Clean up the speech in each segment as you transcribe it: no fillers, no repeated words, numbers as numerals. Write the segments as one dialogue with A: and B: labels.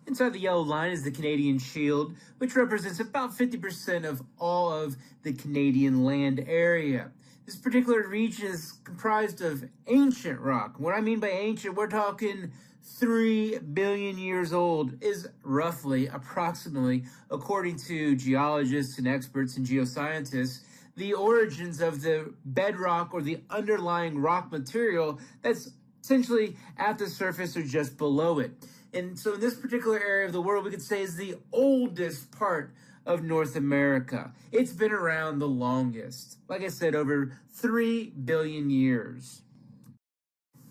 A: Inside the yellow line is the Canadian Shield, which represents about 50% of all of the Canadian land area. This particular region is comprised of ancient rock. What I mean by ancient, we're talking 3 billion years old, is roughly, approximately, according to geologists and experts and geoscientists, the origins of the bedrock or the underlying rock material that's essentially at the surface or just below it. And so in this particular area of the world, we could say is the oldest part of North America. It's been around the longest. Like I said, over 3 billion years.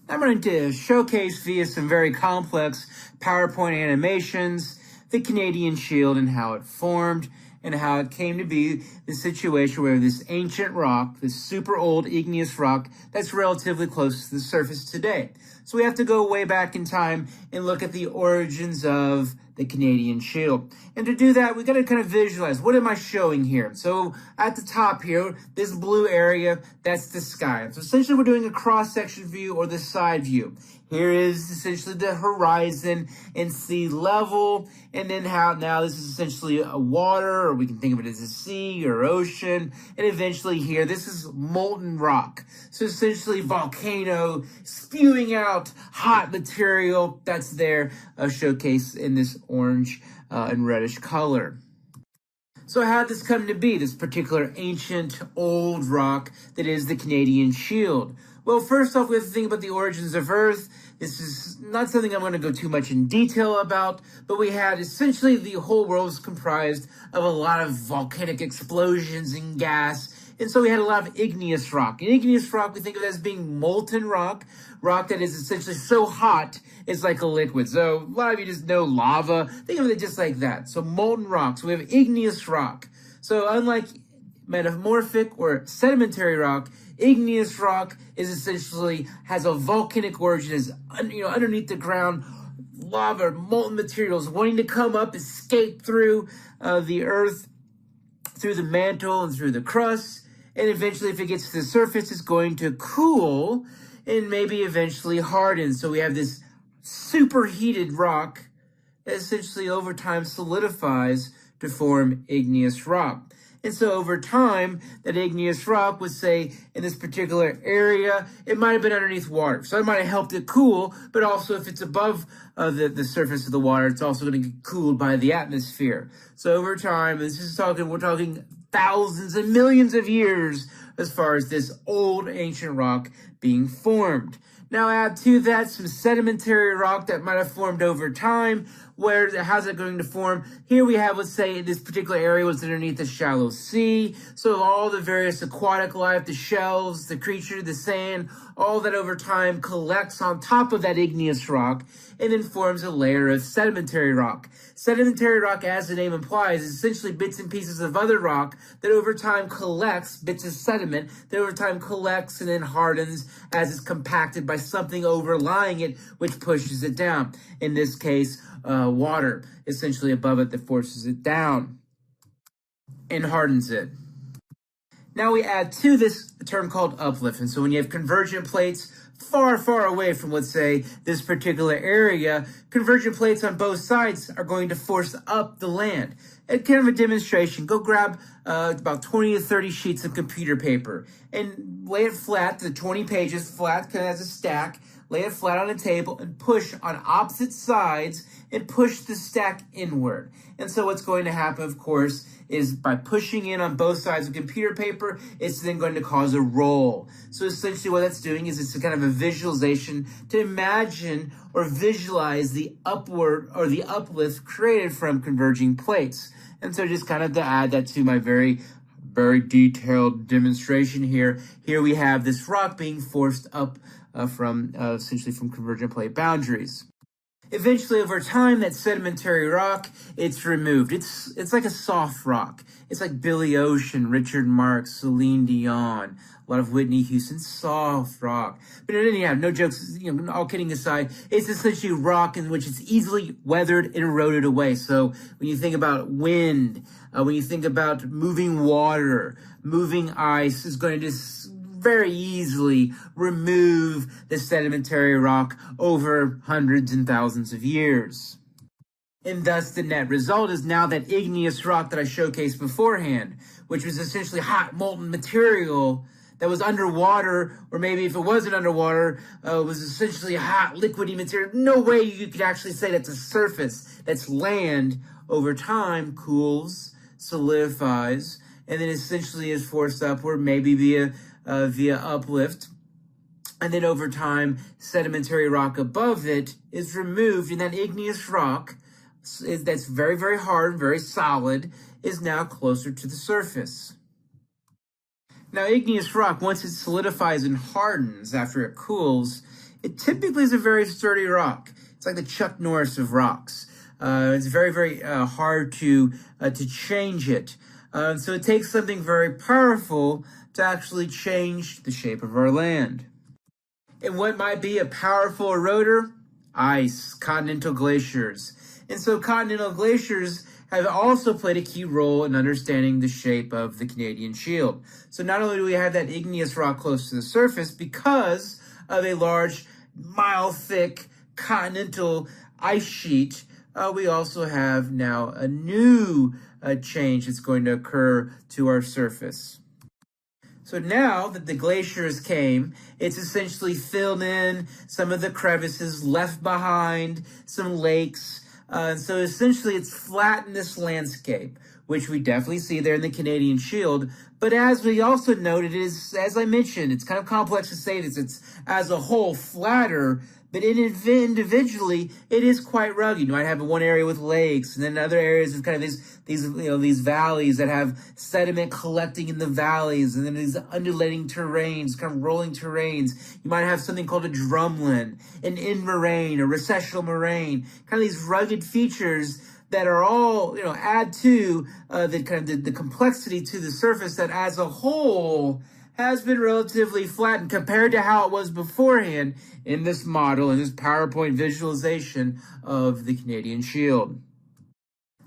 A: I'm going to showcase via some very complex PowerPoint animations the Canadian Shield and how it formed and how it came to be the situation where this ancient rock, this super old igneous rock that's relatively close to the surface today. So we have to go way back in time and look at the origins of the Canadian Shield. And to do that, we got to kind of visualize, what am I showing here? So at the top here, this blue area, that's the sky. So essentially we're doing a cross-section view or the side view. Here is essentially the horizon and sea level, and then how now this is essentially a water, or we can think of it as a sea or ocean, and eventually here, this is molten rock. So essentially volcano spewing out hot material that's there showcased in this orange and reddish color. So how did this come to be, this particular ancient old rock that is the Canadian Shield? Well, first off, we have to think about the origins of Earth. This is not something I'm going to go too much in detail about, but we had essentially the whole world was comprised of a lot of volcanic explosions and gas. And so we had a lot of igneous rock. And igneous rock, we think of it as being molten rock, rock that is essentially so hot, it's like a liquid. So a lot of you just know lava. Think of it just like that. So molten rock. So we have igneous rock. So unlike metamorphic or sedimentary rock, igneous rock is essentially has a volcanic origin, is underneath the ground, lava, molten materials wanting to come up, escape through the earth, through the mantle and through the crust, and eventually if it gets to the surface, it's going to cool and maybe eventually harden. So we have this superheated rock that essentially over time solidifies to form igneous rock. And so over time, that igneous rock would say in this particular area, it might have been underneath water. So it might have helped it cool, but also if it's above the surface of the water, it's also going to get cooled by the atmosphere. So over time, we're talking thousands and millions of years as far as this old ancient rock being formed. Now add to that some sedimentary rock that might have formed over time. How's it going to form? Here we have, let's say, this particular area was underneath the shallow sea. So all the various aquatic life, the shells, the creature, the sand, all that over time collects on top of that igneous rock and then forms a layer of sedimentary rock. Sedimentary rock, as the name implies, is essentially bits and pieces of other rock that over time collects, bits of sediment that over time collects and then hardens as it's compacted by something overlying it, which pushes it down. In this case, water essentially above it that forces it down and hardens it. Now we add to this a term called uplift. And so when you have convergent plates far, far away from, let's say, this particular area, convergent plates on both sides are going to force up the land. And kind of a demonstration, go grab about 20 to 30 sheets of computer paper and lay it flat, the 20 pages flat, kind of as a stack, lay it flat on a table and push on opposite sides and push the stack inward. And so what's going to happen, of course, is by pushing in on both sides of computer paper, it's then going to cause a roll. So essentially what that's doing is it's a kind of a visualization to imagine or visualize the upward or the uplift created from converging plates. And so just kind of to add that to my very detailed demonstration here. Here we have this rock being forced up essentially from convergent plate boundaries. Eventually, over time, that sedimentary rock, it's removed. It's like a soft rock. It's like Billy Ocean, Richard Marx, Celine Dion, a lot of Whitney Houston, soft rock. But anyhow, no jokes, all kidding aside, it's essentially rock in which it's easily weathered and eroded away. So when you think about wind, when you think about moving water, moving ice, is going to just very easily remove the sedimentary rock over hundreds and thousands of years. And thus the net result is now that igneous rock that I showcased beforehand, which was essentially hot molten material that was underwater, or maybe if it wasn't underwater, was essentially hot liquidy material. No way you could actually say that's a surface, that's land. Over time cools, solidifies, and then essentially is forced upward, maybe via uplift. And then over time, sedimentary rock above it is removed, and that igneous rock that's very, very hard, very solid, is now closer to the surface. Now, igneous rock, once it solidifies and hardens after it cools, it typically is a very sturdy rock. It's like the Chuck Norris of rocks. It's very, very hard to change it. So it takes something very powerful to actually change the shape of our land. And what might be a powerful eroder? Ice, continental glaciers. And so continental glaciers have also played a key role in understanding the shape of the Canadian Shield. So not only do we have that igneous rock close to the surface because of a large, mile-thick continental ice sheet, we also have now a new change that's going to occur to our surface. So now that the glaciers came, it's essentially filled in some of the crevices left behind, some lakes. So essentially it's flattened this landscape, which we definitely see there in the Canadian Shield. But as we also noted, is, as I mentioned, it's kind of complex to say this. It's as a whole flatter, but individually, it is quite rugged. You might have one area with lakes, and then other areas with kind of these valleys that have sediment collecting in the valleys, and then these undulating terrains, kind of rolling terrains. You might have something called a drumlin, an end moraine, a recessional moraine, kind of these rugged features that are all, add to the complexity to the surface that as a whole has been relatively flattened compared to how it was beforehand in this model, in this PowerPoint visualization of the Canadian Shield.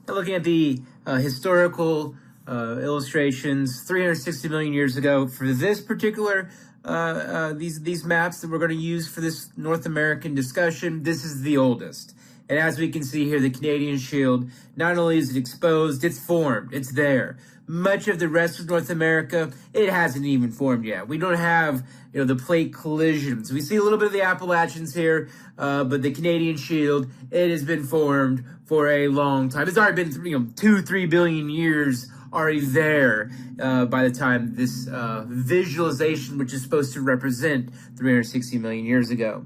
A: Now looking at the historical illustrations 360 million years ago for this particular these maps that we're going to use for this North American discussion, this is the oldest. And as we can see here, the Canadian Shield, not only is it exposed, it's formed, it's there. Much of the rest of North America, it hasn't even formed yet. We don't have, the plate collisions. We see a little bit of the Appalachians here, but the Canadian Shield, it has been formed for a long time. It's already been, 2-3 billion years already there by the time this visualization, which is supposed to represent 360 million years ago.